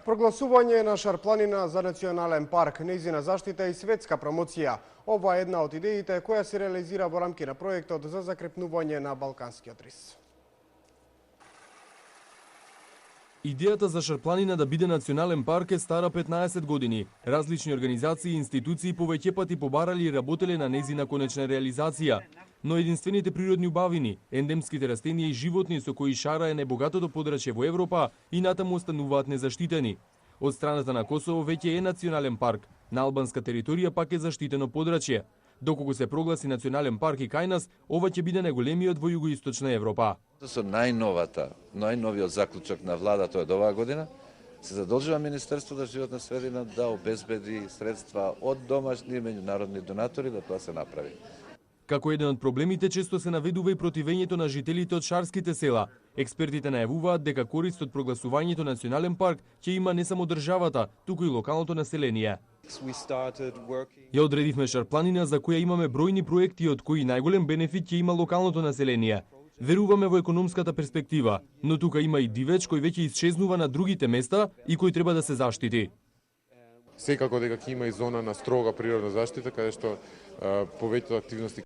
Прогласување на Шарпланина за национален парк, нејзина заштита и светска промоција. Ова е една од идеите која се реализира во рамки на проектот за закрепнување на Балканскиот рис. Идејата за Шарпланина да биде национален парк е стара 15 години. Различни организации и институции повеќе пати побарали и работеле на нејзина конечна реализација. Но единствените природни убавини, ендемските растенија и животни со кои Шара е најбогатото подрачје во Европа и натаму остануваат незаштитени. Од страната на Косово веќе е национален парк, на албанска територија пак е заштитено подрачје. Доколку се прогласи национален парк и кај нас, ова ќе биде најголемиот во југоисточна Европа. Со најновиот заклучок на владата од оваа година, се задолжува Министерство за животна средина да обезбеди средства од домашни и меѓународни донатори да тоа се направи. Како еден од проблемите често се наведува и противењето на жителите од шарските села. Експертите најавуваат дека корист од прогласувањето национален парк ќе има не само државата, туку и локалното население. Ја одредивме Шарпланина за која имаме бројни проекти од кои најголем бенефит ќе има локалното население. Веруваме во економската перспектива, но тука има и дивеч кој веќе исчезнува на другите места и кој треба да се заштити. Секако дека ќе има и зона на строга природна заштита, каде што повеќето активности